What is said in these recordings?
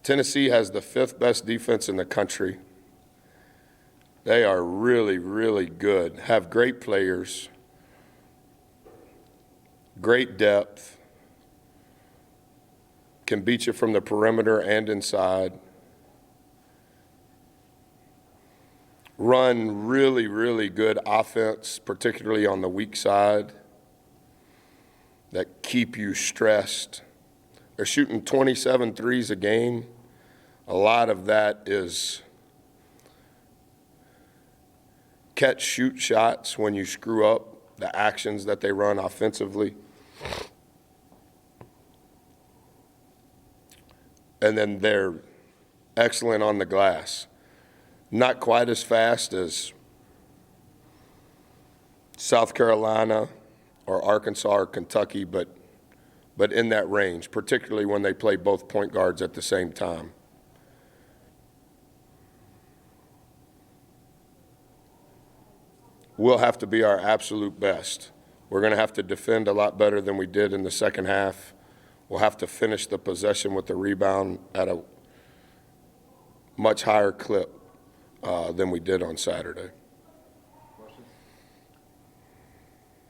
Tennessee has the 5th best defense in the country. They are really, really good, have great players, great depth, can beat you from the perimeter and inside, run really, really good offense, particularly on the weak side, that keep you stressed. They're shooting 27 threes a game. A lot of that is catch, shoot shots when you screw up, the actions that they run offensively. And then they're excellent on the glass. Not quite as fast as South Carolina or Arkansas or Kentucky, but in that range, particularly when they play both point guards at the same time. We'll have to be our absolute best. We're going to have to defend a lot better than we did in the second half. We'll have to finish the possession with the rebound at a much higher clip than we did on Saturday. Questions?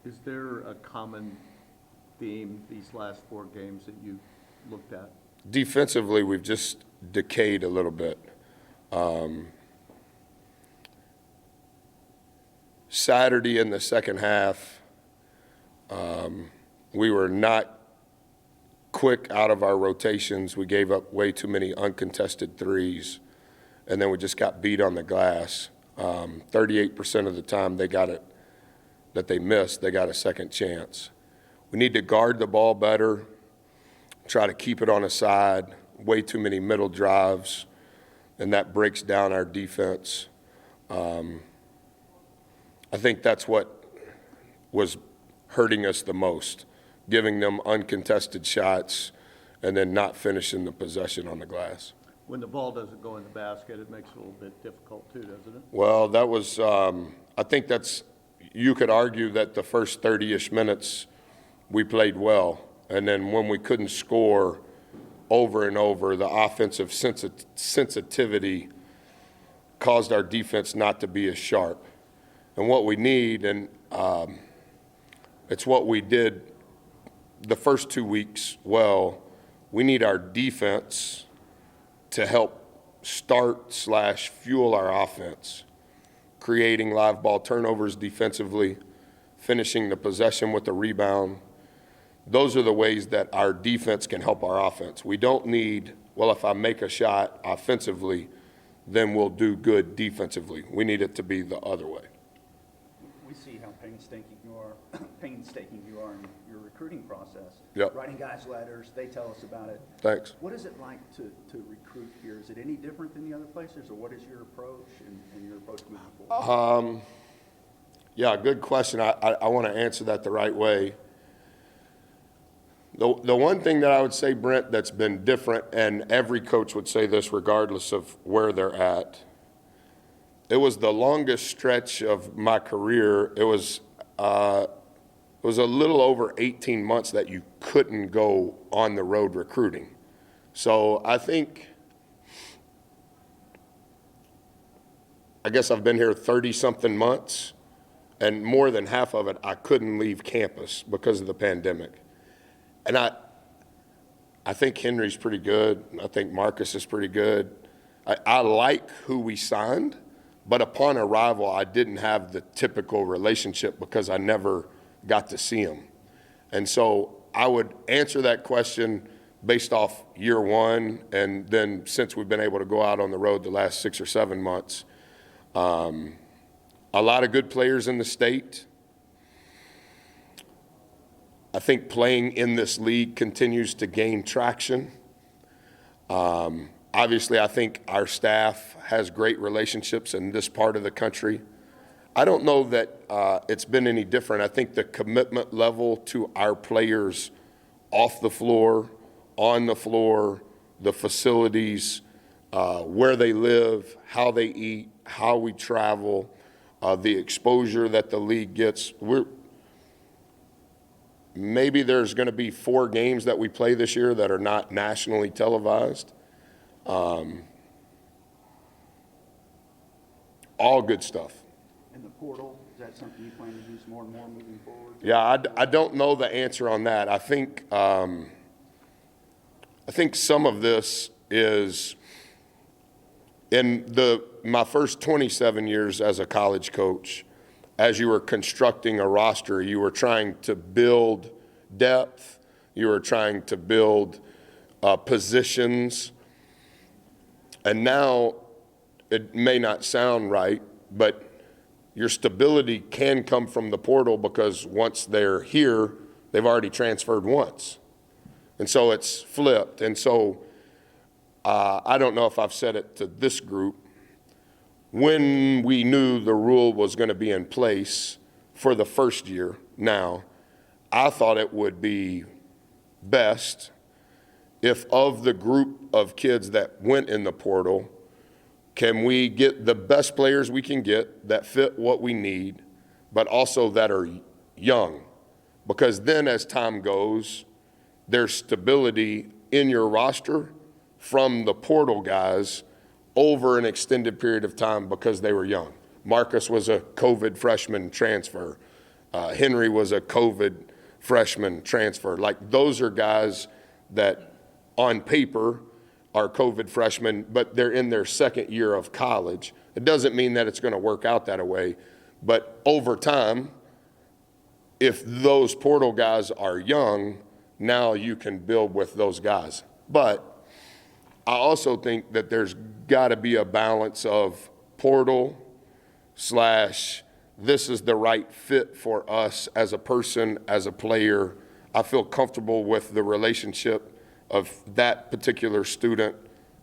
Is there a common theme these last 4 games that you looked at? Defensively, we've just decayed a little bit. Saturday in the second half, we were not quick out of our rotations. We gave up way too many uncontested threes, and then we just got beat on the glass. 38% of the time they got it that they missed, they got a second chance. We need to guard the ball better, try to keep it on a side, way too many middle drives, and that breaks down our defense. I think that's what was hurting us the most, giving them uncontested shots and then not finishing the possession on the glass. When the ball doesn't go in the basket, it makes it a little bit difficult too, doesn't it? Well, that was, I think that's, you could argue that the first 30-ish minutes we played well. And then when we couldn't score over and over, the offensive sensitivity caused our defense not to be as sharp. And what we need, and it's what we did the first 2 weeks well, we need our defense to help start/fuel our offense, creating live ball turnovers defensively, finishing the possession with the rebound. Those are the ways that our defense can help our offense. We don't need, well, if I make a shot offensively, then we'll do good defensively. We need it to be the other way. We see how painstaking you are in your recruiting process. Yep. Writing guys letters, they tell us about it. Thanks. What is it like to recruit here? Is it any different than the other places, or what is your approach and your approach moving forward? Yeah, good question. I want to answer that the right way. The one thing that I would say, Brent, that's been different, and every coach would say this regardless of where they're at, it was the longest stretch of my career. It was a little over 18 months that you couldn't go on the road recruiting. So I guess I've been here 30-something months, and more than half of it I couldn't leave campus because of the pandemic. And I think Henry's pretty good. I think Marcus is pretty good. I like who we signed, but upon arrival, I didn't have the typical relationship because I never got to see him. And so I would answer that question based off year one, and then since we've been able to go out on the road the last 6 or 7 months, a lot of good players in the state. I think playing in this league continues to gain traction. Obviously, I think our staff has great relationships in this part of the country. I don't know that it's been any different. I think the commitment level to our players off the floor, on the floor, the facilities, where they live, how they eat, how we travel, the exposure that the league gets. Maybe there's going to be 4 games that we play this year that are not nationally televised. All good stuff. And the portal, is that something you plan to use more and more moving forward? Yeah, I don't know the answer on that. I think some of this is in my first 27 years as a college coach. As you were constructing a roster, you were trying to build depth. You were trying to build positions. And now it may not sound right, but your stability can come from the portal because once they're here, they've already transferred once. And so it's flipped. And so I don't know if I've said it to this group. When we knew the rule was going to be in place for the first year now, I thought it would be best if of the group of kids that went in the portal, can we get the best players we can get that fit what we need, but also that are young? Because then as time goes, there's stability in your roster from the portal guys over an extended period of time because they were young. Marcus was a COVID freshman transfer. Henry was a COVID freshman transfer. Like, those are guys that on paper are COVID freshmen, but they're in their second year of college. It doesn't mean that it's going to work out that way, but over time, if those portal guys are young, now you can build with those guys. But I also think that there's got to be a balance of portal / this is the right fit for us as a person, as a player. I feel comfortable with the relationship of that particular student,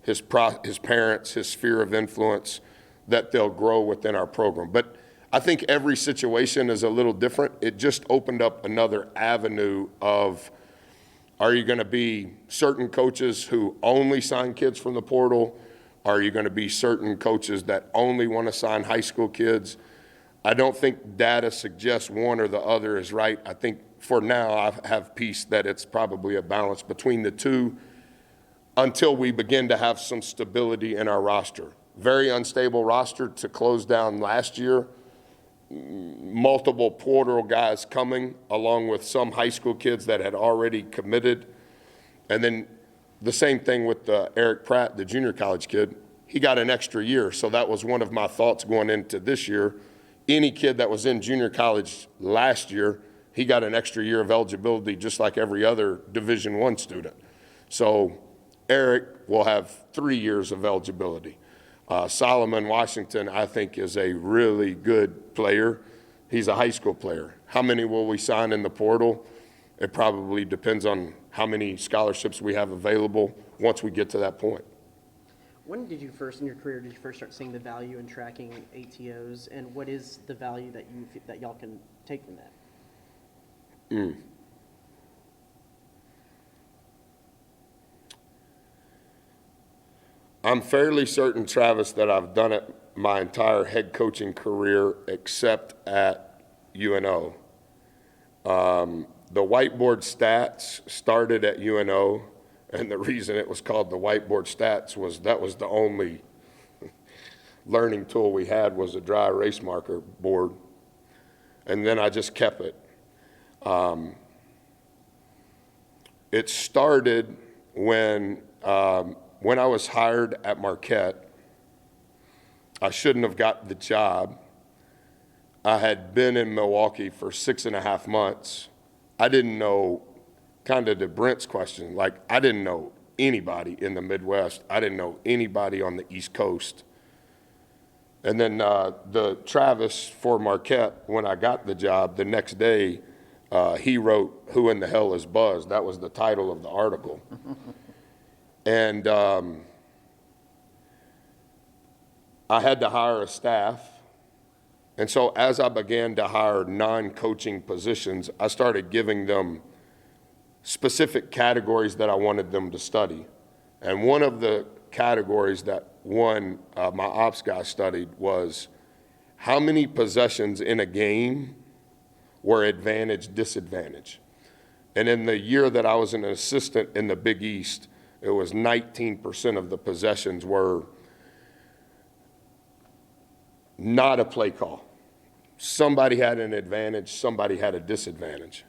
his parents, his sphere of influence, that they'll grow within our program. But I think every situation is a little different. It just opened up another avenue of, are you going to be certain coaches who only sign kids from the portal? Are you going to be certain coaches that only want to sign high school kids? I don't think data suggests one or the other is right. I think for now I have peace that it's probably a balance between the two until we begin to have some stability in our roster. Very unstable roster to close down last year. Multiple portal guys coming, along with some high school kids that had already committed. And then the same thing with Eric Pratt, the junior college kid. He got an extra year, so that was one of my thoughts going into this year. Any kid that was in junior college last year, he got an extra year of eligibility just like every other Division I student. So Eric will have 3 years of eligibility. Solomon Washington, I think, is a really good player. He's a high school player. How many will we sign in the portal? It probably depends on how many scholarships we have available once we get to that point. When did you first, in your career, did you first start seeing the value in tracking ATOs, and what is the value that y'all can take from that? I'm fairly certain, Travis, that I've done it my entire head coaching career except at UNO. The whiteboard stats started at UNO, and the reason it was called the whiteboard stats was that was the only learning tool we had was a dry erase marker board, and then I just kept it. It started when I was hired at Marquette. I shouldn't have got the job. I had been in Milwaukee for 6.5 months. I didn't know, kind of to Brent's question, like, I didn't know anybody in the Midwest. I didn't know anybody on the East Coast. And then the Travis for Marquette, when I got the job, the next day, he wrote, "Who in the hell is Buzz?" That was the title of the article. And I had to hire a staff. And so as I began to hire non-coaching positions, I started giving them specific categories that I wanted them to study. And one of the categories that my ops guy studied was how many possessions in a game were advantage, disadvantage. And in the year that I was an assistant in the Big East, it was 19% of the possessions were not a play call. Somebody had an advantage, somebody had a disadvantage.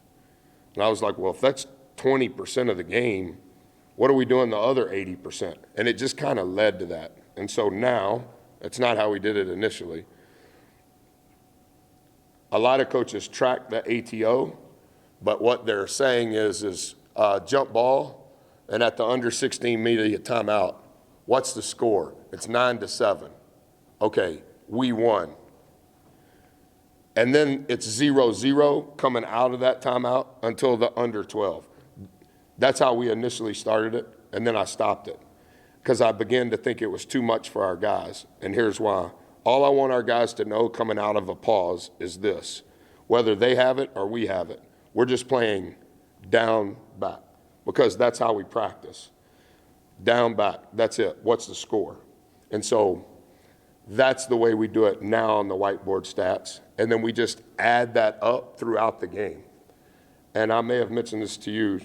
And I was like, well, if that's 20% of the game, what are we doing the other 80%? And it just kind of led to that. And so now, it's not how we did it initially. A lot of coaches track the ATO, but what they're saying is jump ball, and at the under 16 media timeout, what's the score? It's 9-7. Okay, we won. And then it's 0-0 coming out of that timeout until the under 12. That's how we initially started it, and then I stopped it because I began to think it was too much for our guys, and here's why. All I want our guys to know coming out of a pause is this. Whether they have it or we have it, we're just playing down, back, because that's how we practice. Down, back, that's it. What's the score? And so that's the way we do it now on the whiteboard stats, and then we just add that up throughout the game. And I may have mentioned this to you,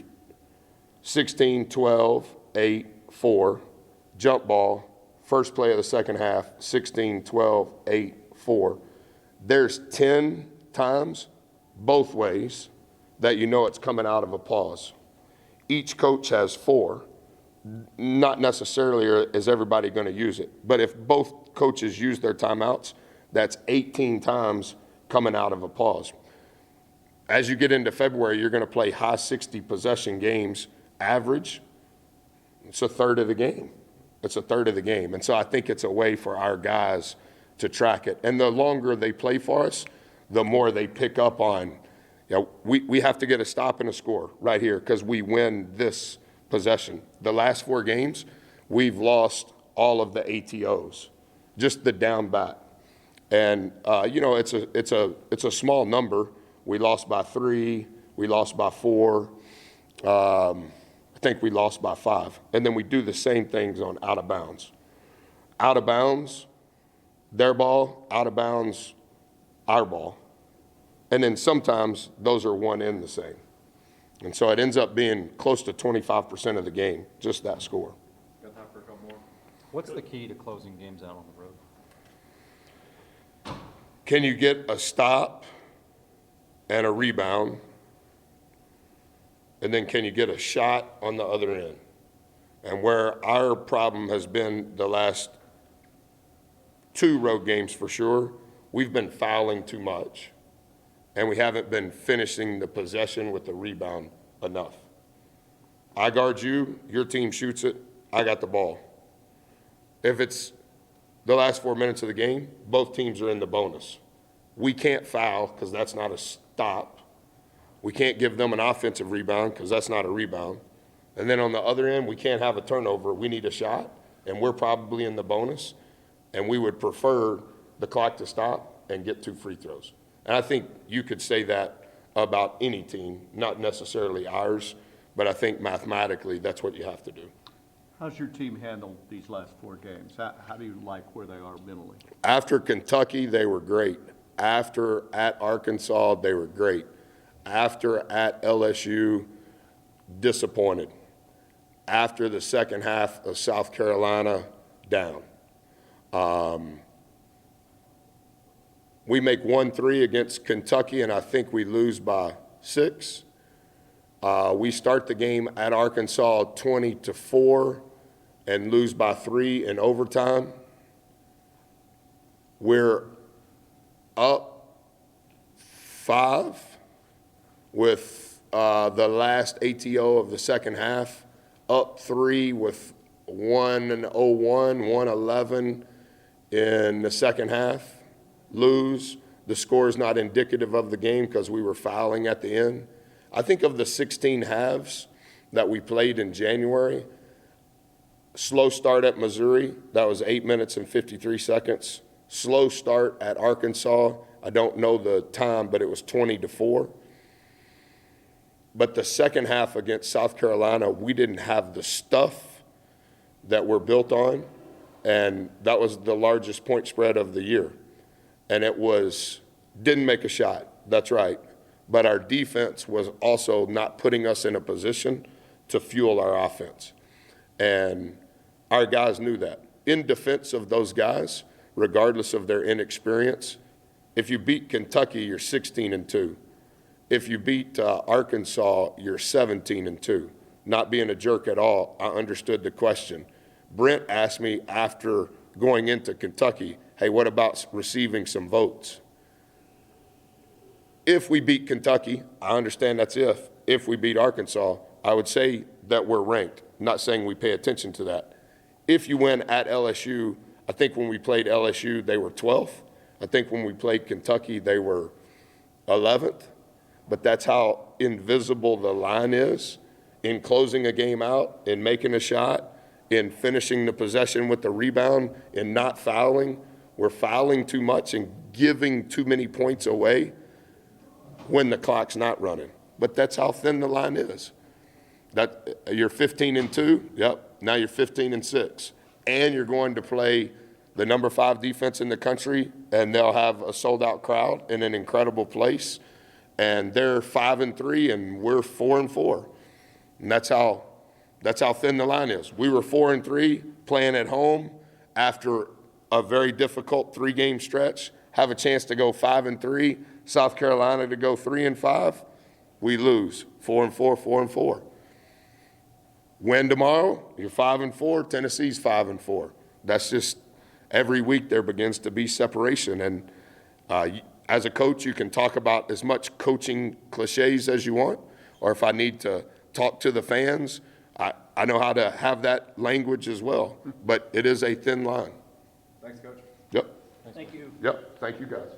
16, 12, 8, 4, jump ball, first play of the second half, 16, 12, 8, 4. There's 10 times both ways that you know it's coming out of a pause. Each coach has 4. Not necessarily is everybody going to use it, but if both coaches use their timeouts, that's 18 times coming out of a pause. As you get into February, you're going to play high 60 possession games average. It's a third of the game. It's a third of the game. And so I think it's a way for our guys to track it. And the longer they play for us, the more they pick up on, we have to get a stop and a score right here because we win this possession. The last 4 games, we've lost all of the ATOs, just the down back. And, it's a small number. We lost by 3. We lost by 4. I think we lost by 5. And then we do the same things on out of bounds. Out of bounds, their ball, out of bounds, our ball. And then sometimes those are one and the same. And so it ends up being close to 25% of the game, just that score. Got time for a couple more? What's the key to closing games out on the road? Can you get a stop and a rebound? And then can you get a shot on the other end? And where our problem has been the last 2 road games for sure, we've been fouling too much. And we haven't been finishing the possession with the rebound enough. I guard you, your team shoots it, I got the ball. If it's the last 4 minutes of the game, both teams are in the bonus. We can't foul because that's not a stop. We can't give them an offensive rebound because that's not a rebound. And then on the other end, we can't have a turnover. We need a shot, and we're probably in the bonus, and we would prefer the clock to stop and get 2 free throws. And I think you could say that about any team, not necessarily ours, but I think mathematically that's what you have to do. How's your team handled these last 4 games? How do you like where they are mentally? After Kentucky, they were great. After at Arkansas, they were great. After at LSU, disappointed. After the second half of South Carolina, down. We make 1-3 against Kentucky, and I think we lose by 6. We start the game at Arkansas 20-4 and lose by 3 in overtime. We're up 5 with the last ATO of the second half, up 3 with 1-01, 1-11 in the second half. Lose. The score is not indicative of the game because we were fouling at the end. I think of the 16 halves that we played in January, slow start at Missouri, that was 8 minutes and 53 seconds. Slow start at Arkansas, I don't know the time, but it was 20-4. But the second half against South Carolina, we didn't have the stuff that we're built on, and that was the largest point spread of the year. And it didn't make a shot, that's right. But our defense was also not putting us in a position to fuel our offense. And our guys knew that. In defense of those guys, regardless of their inexperience, if you beat Kentucky, you're 16-2. If you beat Arkansas, you're 17-2. Not being a jerk at all, I understood the question. Brent asked me after going into Kentucky, hey, what about receiving some votes? If we beat Kentucky, I understand that's if. If we beat Arkansas, I would say that we're ranked. I'm not saying we pay attention to that. If you win at LSU, I think when we played LSU, they were 12th. I think when we played Kentucky, they were 11th. But that's how invisible the line is in closing a game out, in making a shot, in finishing the possession with the rebound, in not fouling. We're fouling too much and giving too many points away when the clock's not running. But that's how thin the line is. That you're 15-2, yep, now you're 15-6. And you're going to play the number 5 defense in the country, and they'll have a sold-out crowd in an incredible place. And they're 5-3, and we're 4-4. And that's how thin the line is. We were 4-3 playing at home after a very difficult 3-game stretch, have a chance to go 5-3, South Carolina to go 3-5. We lose 4-4, 4-4. Win tomorrow, you're 5-4, Tennessee's 5-4. That's just every week there begins to be separation. And as a coach, you can talk about as much coaching cliches as you want, or if I need to talk to the fans, I know how to have that language as well. But it is a thin line. Thanks, Coach. Yep. Thank you. Yep. Thank you, guys.